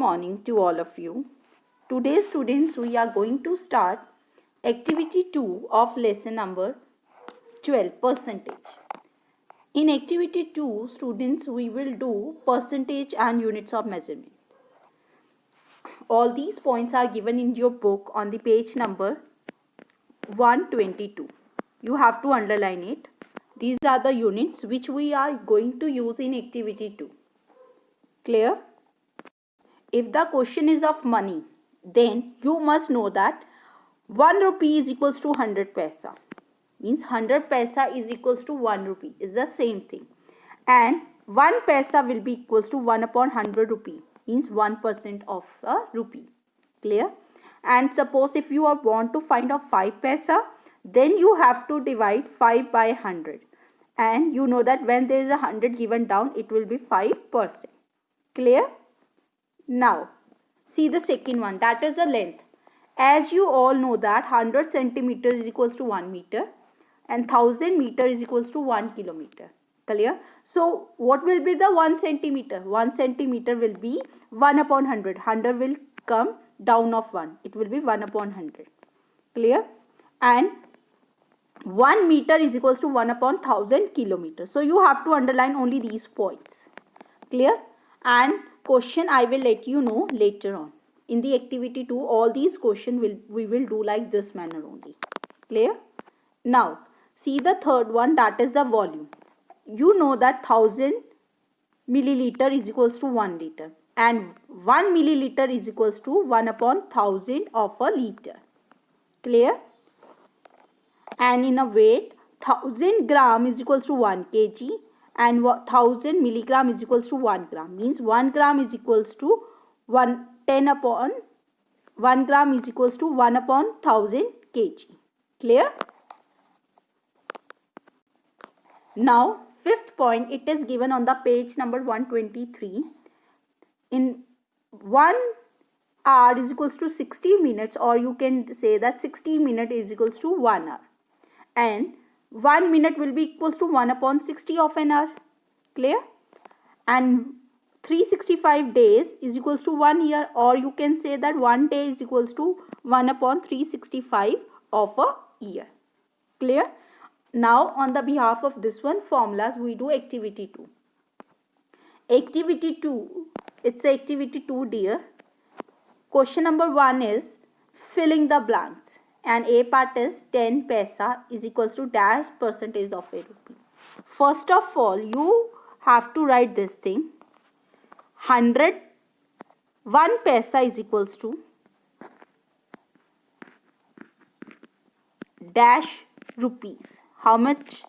morning to all of you. Today, students, we are going to start activity 2 of lesson number 12, percentage. In activity 2, students, we will do percentage and units of measurement. All these points are given in your book on the page number 122. You have to underline it. These are the units which we are going to use in activity 2. Clear? If the question is of money, then you must know that 1 rupee is equals to 100 paisa. Means 100 paisa is equals to 1 rupee. Is the same thing. And 1 paisa will be equals to 1 upon 100 rupee. Means 1% of a rupee. Clear? And suppose if you want to find out 5 paisa, then you have to divide 5 by 100. And you know that when there is a 100 given down, it will be 5%. Clear? Now, see the second one, that is the length. As you all know that 100 centimeter is equals to 1 meter and 1000 meter is equals to 1 kilometer. Clear? So, what will be the 1 centimeter? 1 centimeter will be 1 upon 100. 100 will come down of 1. It will be 1 upon 100. Clear? And 1 meter is equals to 1 upon 1000 kilometers. So, you have to underline only these points. Clear? And question I will let you know later on. In the activity 2, all these questions we will do like this manner only. Clear? Now, see the third one, that is the volume. You know that 1000 milliliter is equals to 1 liter. And 1 milliliter is equals to 1 upon 1000 of a liter. Clear? And in a weight, 1000 gram is equals to 1 kg. And 1000 milligram is equals to 1 gram. Means 1 gram is equals to 1 gram is equals to 1 upon 1000 kg. Clear? Now, fifth point, it is given on the page number 123. In 1 hour is equals to 60 minutes, or you can say that 60 minutes is equals to 1 hour. And 1 minute will be equals to 1 upon 60 of an hour. Clear? And 365 days is equals to 1 year, or you can say that 1 day is equals to 1 upon 365 of a year. Clear? Now, on the behalf of this one formulas, we do activity 2. Activity 2, it's activity 2, dear. Question number 1 is filling the blanks. And A part is 10 paisa is equals to dash percentage of a rupee. First of all, you have to write this thing. 1 paisa is equals to dash rupees. How much?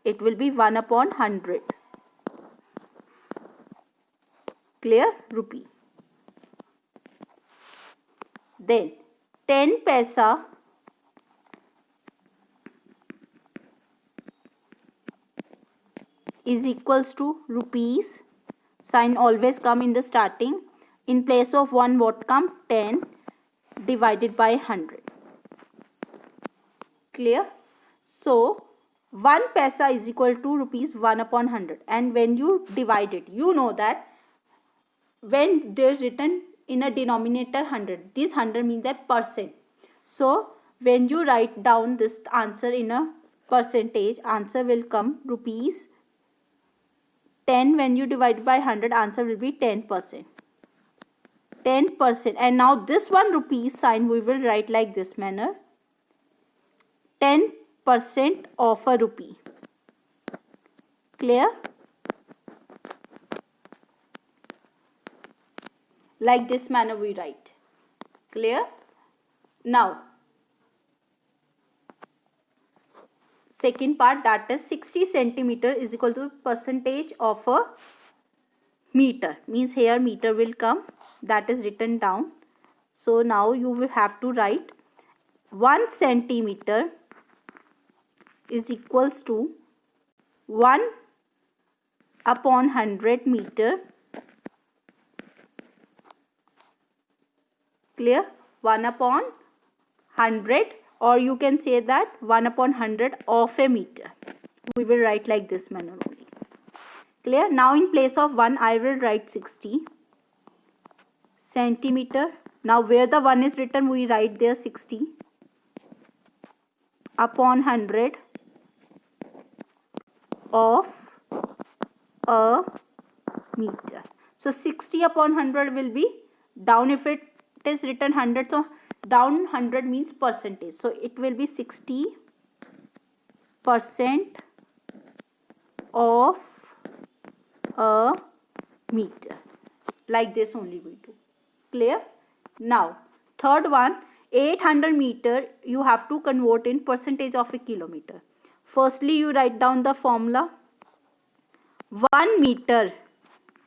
It will be 1 upon 100. Clear? Rupee. Then 10 paisa is equals to rupees. Sign always come in the starting. In place of 1, what come? 10 divided by 100. Clear? So, 1 paisa is equal to rupees 1 upon 100. And when you divide it, you know that when there is written in a denominator 100, this 100 means that percent. So, when you write down this answer in a percentage, answer will come rupees 10. When you divide by 100, answer will be 10%. 10%. And now this 1 rupee sign we will write like this manner. 10% of a rupee. Clear? Like this manner we write. Clear? Now, second part, that is 60 centimeter is equal to percentage of a meter. Means here meter will come. That is written down. So now you will have to write 1 centimeter is equals to 1 upon 100 meter. Clear? 1 upon 100, or you can say that 1 upon 100 of a meter. We will write like this manner only. Clear? Now in place of 1, I will write 60 centimeter. Now where the 1 is written, we write there 60 upon 100 of a meter. So 60 upon 100 will be down. If it is written 100, so down 100 means percentage. So it will be 60% of a meter. Like this only we do. Clear? Now third one, 800 meter you have to convert in percentage of a kilometer. Firstly you write down the formula. 1 meter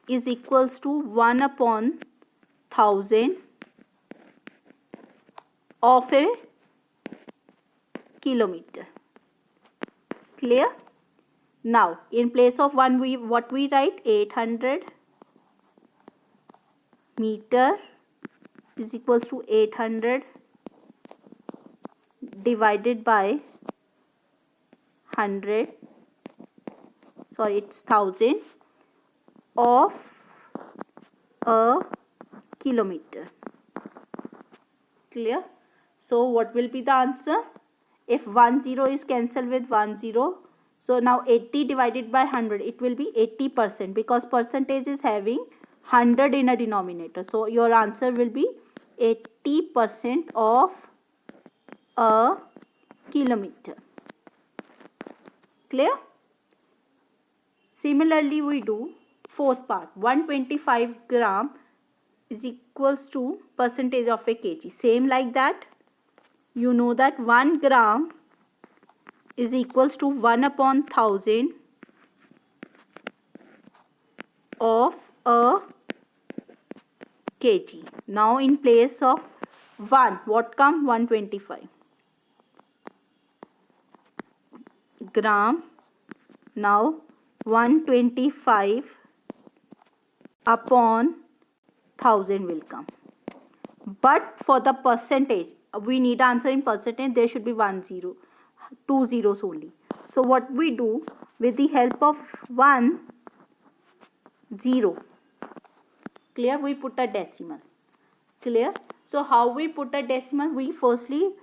is equals to 1 upon 1000 of a kilometer. Clear? Now in place of 1 we write 800 meter is equals to 800 divided by 100, sorry it's 1000 of a kilometer. Clear? So what will be the answer? If 1 0 is cancelled with 1 0, so now 80 divided by 100, it will be 80%, because percentage is having 100 in a denominator. So your answer will be 80% of a kilometer. Clear? Similarly we do fourth part. 125 gram is equals to percentage of a kg. Same like that. You know that 1 gram is equals to 1 upon 1000 of a kg. Now in place of 1, what come? 125 gram. Now 125 upon 1000 will come. But for the percentage, we need answer in percentage. There should be 1 0, 2 zeros only. So what we do, with the help of 1 0, clear, we put a decimal. Clear? So how we put a decimal? We firstly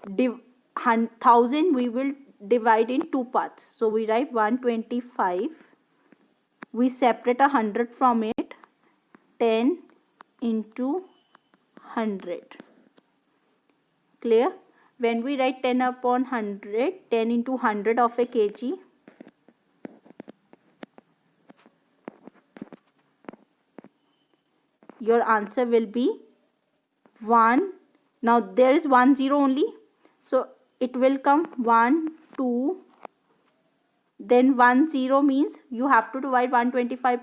1000 we will divide in two parts. So we write 125. We separate 100 from it. 10 into 100. Clear? When we write 10 upon 100, 10 into 100 of a kg, your answer will be 1. Now there is 1 0 only, so it will come 1 2, then 1 0 means you have to divide 125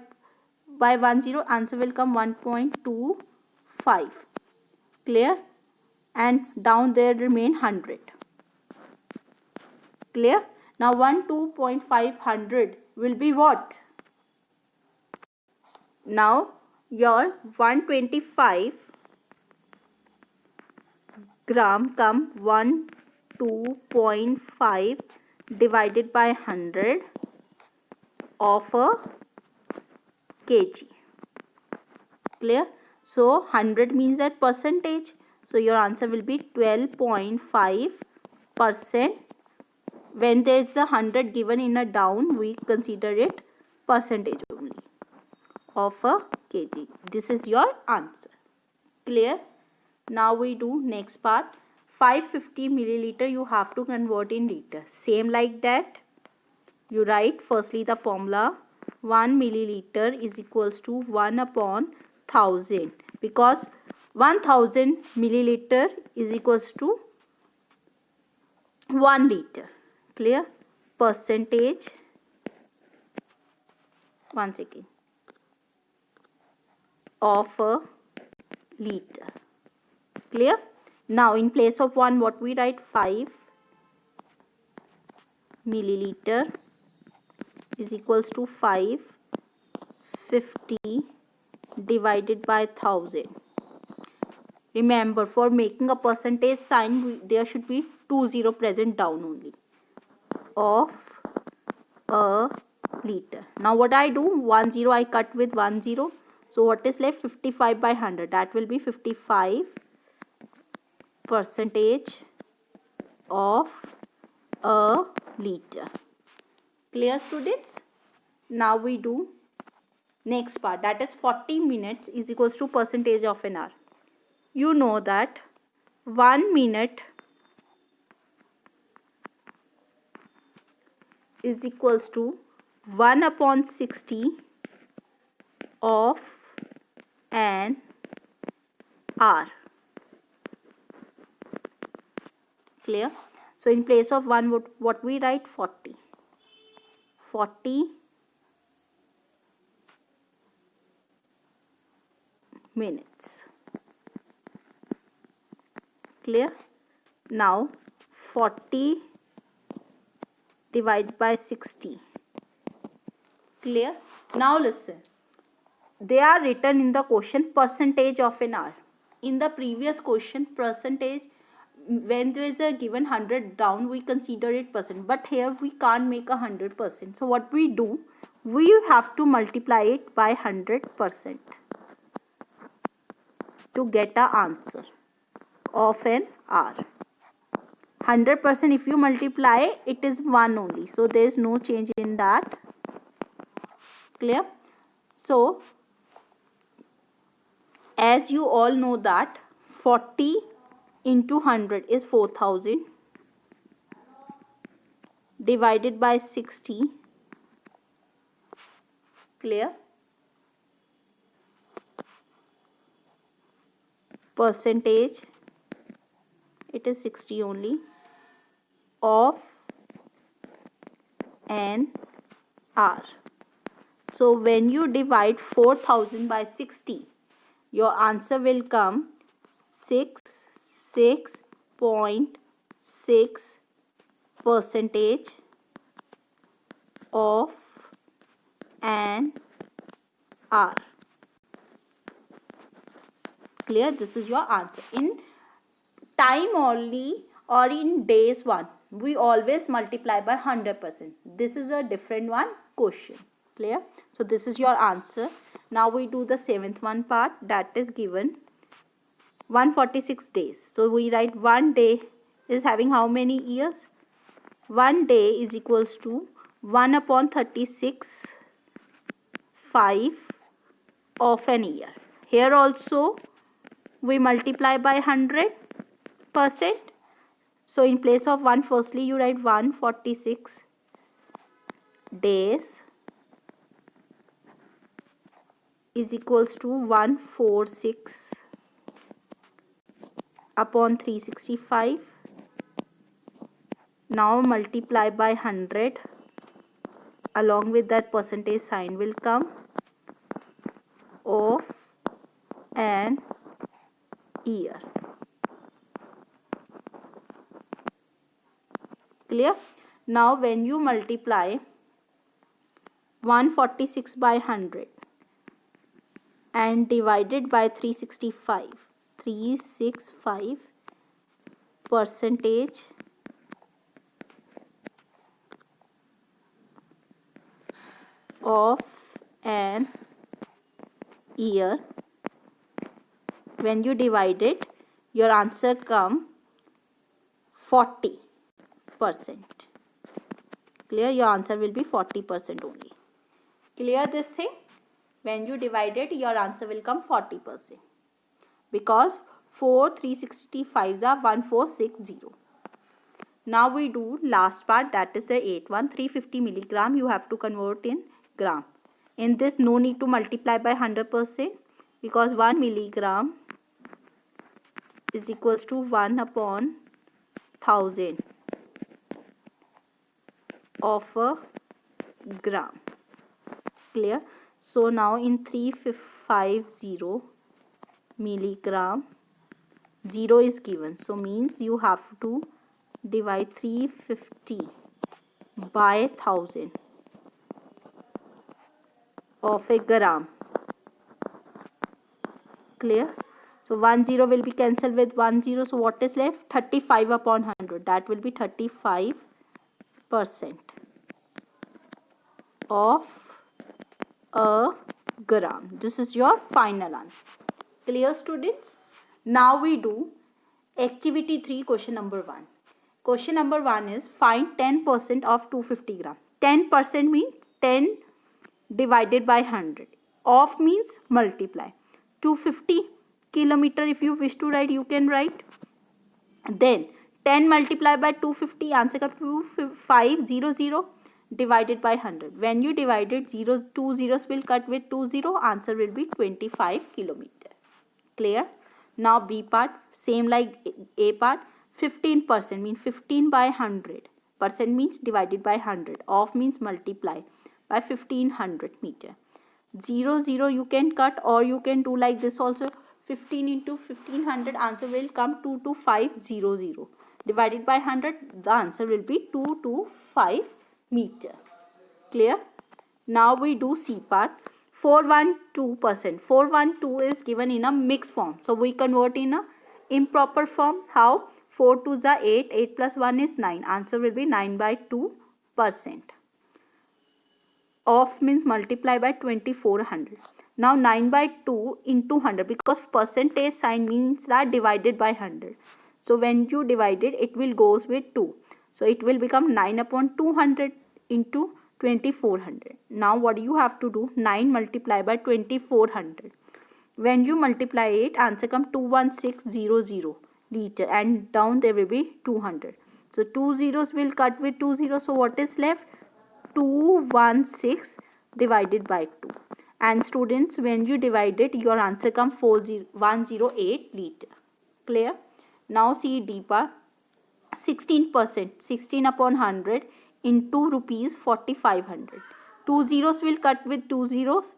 by 1 0. Answer will come 1.25. Clear? And down there remain 100. Clear? Now 2.500 will be what? Now your 125 gram come 2.5 divided by 100 of a kg. Clear? So 100 means that percentage. So your answer will be 12.5%. When there is a 100 given in a down, we consider it percentage only of a kg. This is your answer. Clear? Now we do next part. 550 milliliter you have to convert in liter. Same like that. You write firstly the formula. 1 milliliter is equals to 1 upon 1000, because 1000 milliliter is equals to 1 liter. Clear? Percentage, once again, of a liter. Clear? Now in place of 1, what we write? 5 milliliter is equals to 550 divided by 1000. Remember, for making a percentage sign, there should be 2 0 present down only. Of a liter. Now what I do? 1 0 I cut with 1 0. So what is left? 55 by 100. That will be 55% of a liter. Clear, students? Now we do next part, that is 40 minutes is equals to percentage of an hour. You know that 1 minute is equals to 1 upon 60 of an hour. Clear? So in place of 1, what we write? 40 minutes. Clear? Now 40 divided by 60. Clear? Now listen. They are written in the question percentage of an hour. In the previous question, percentage, when there is a given 100 down, we consider it percent. But here we can't make 100%. So what we do? We have to multiply it by 100% to get an answer of an hour. 100% if you multiply, it is 1 only. So there is no change in that. Clear? So as you all know that 40 into 100 is 4000 divided by 60. Clear? Percentage, it is 60 only, of an hour. So when you divide 4000 by 60, your answer will come 66.6% of an hour. Clear? This is your answer. In time only or in days one, we always multiply by 100%. This is a different one question. Clear? So this is your answer. Now we do the 7th one part, that is given 146 days. So we write 1 day is having how many years? 1 day is equals to 1 upon 36 5 of an year. Here also we multiply by 100%. So in place of 1, firstly you write 146 days is equals to 146 upon 365. Now multiply by 100. Along with that percentage sign will come of an year. Clear? Now when you multiply 146 by 100 and divided by 365 percentage of an year, when you divide it, your answer come 40%. Clear? Your answer will be 40% only. Clear this thing? When you divide it, your answer will come 40%. Because 4 365s are 1460. Now we do last part, that is the 8th one. 350 milligram you have to convert in gram. In this, no need to multiply by 100% because 1 milligram is equals to 1 upon 1000 of a gram. Clear? So now in 350 milligram, 0 is given. So means you have to divide 350 by 1000 of a gram. Clear? So 1 0 will be cancelled with 1 0. So what is left? 35 upon 100. That will be 35% of a gram. This is your final answer. Clear, students? Now we do activity 3, question number 1. Question number 1 is find 10% of 250 gram. 10% means 10 divided by 100. Of means multiply. 250 kilometer, if you wish to write, you can write. Then 10 multiplied by 250, answer comes 2500 divided by 100. When you divide it, 2 zeros will cut with 2 0, answer will be 25 kilometer. Clear? Now B part, same like A part. 15% means 15 by 100. Percent means divided by 100. Of means multiply by 1500 meter. 0 0 you can cut, or you can do like this also. 15 into 1500, answer will come 22500. Divided by 100, the answer will be 225 meter. Clear? Now we do C part. 412%. 412 is given in a mixed form. So we convert in a improper form. How? 4 2s are 8. 8 plus 1 is 9. Answer will be 9 by 2%. Of means multiply by 2400. Now 9 by 2 into 100, because percentage sign means that divided by 100. So when you divide it, it will goes with 2. So it will become 9 upon 200 into 2400. Now what you have to do? 9 multiply by 2400. When you multiply it, answer come 21600 liter, and down there will be 200. So 2 zeros will cut with 2 zeros. So what is left? 216 divided by 2. And students, when you divide it, your answer comes 108 liter. Clear? Now see D part. 16%. 16 upon 100 into rupees 4500. 2 zeros will cut with 2 zeros.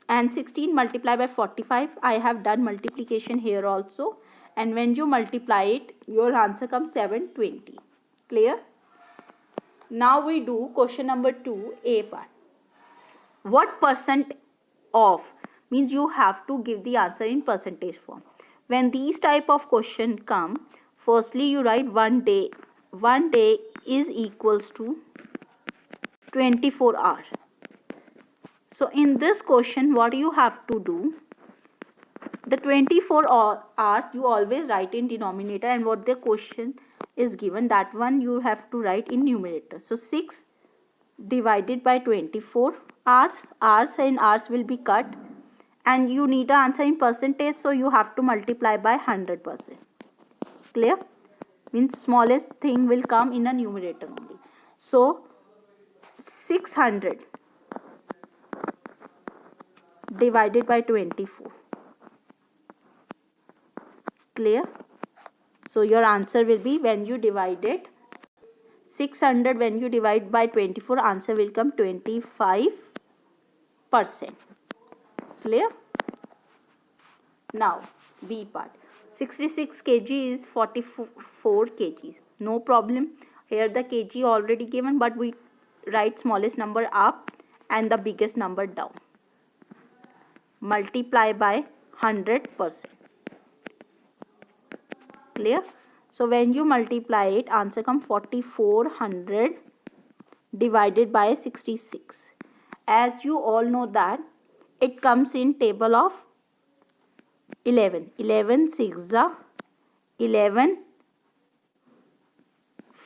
And 16 multiplied by 45. I have done multiplication here also. And when you multiply it, your answer comes 720. Clear? Now we do question number 2, A part. What percent of means you have to give the answer in percentage form. When these type of question come, firstly you write 1 day. 1 day is equals to 24 hours. So in this question, what you have to do? The 24 hours you always write in denominator, and what the question is given, that one you have to write in numerator. So 6 divided by 24 hours. Hours and hours will be cut, and you need an answer in percentage, so you have to multiply by 100%. Clear? Means smallest thing will come in a numerator only. So 600 divided by 24. Clear? So your answer will be, when you divide it, 600 when you divide by 24, answer will come 25%. Clear? Now B part. 66 kg is 44 kg. No problem. Here the kg already given, but we write smallest number up and the biggest number down. Multiply by 100%. Clear? So when you multiply it, answer come 4400 divided by 66. As you all know that it comes in table of 11. 11 6 are 11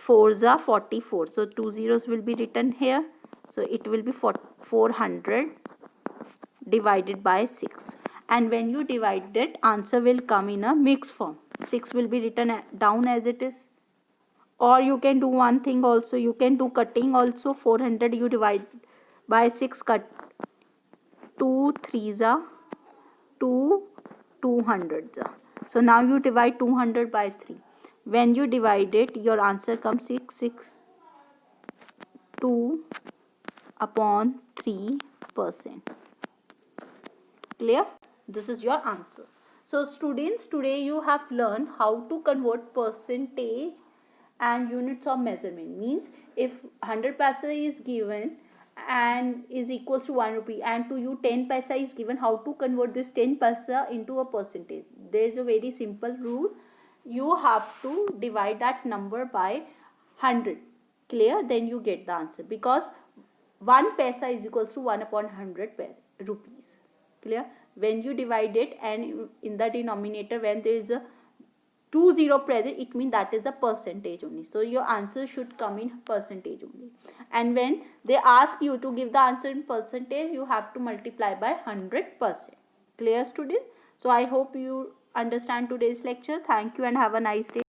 4s are 44. So 2 zeros will be written here. So it will be 400 divided by 6. And when you divide it, answer will come in a mixed form. 6 will be written down as it is. Or you can do one thing also. You can do cutting also. 400 you divide by 6, cut 2 3s are 2 200s are. So now you divide 200 by 3. When you divide it, your answer comes 662 upon 3%. Clear? This is your answer. So students, today you have learned how to convert percentage and units of measurement. Means if 100 paisa is given and is equals to 1 rupee, and to you 10 paisa is given, how to convert this 10 paisa into a percentage? There is a very simple rule. You have to divide that number by 100. Clear? Then you get the answer, because 1 paisa is equals to 1 upon 100 rupees. Clear? When you divide it and in the denominator when there is a 20 present, it means that is a percentage only. So your answer should come in percentage only. And when they ask you to give the answer in percentage, you have to multiply by 100%. Clear, students? So I hope you understand today's lecture. Thank you and have a nice day.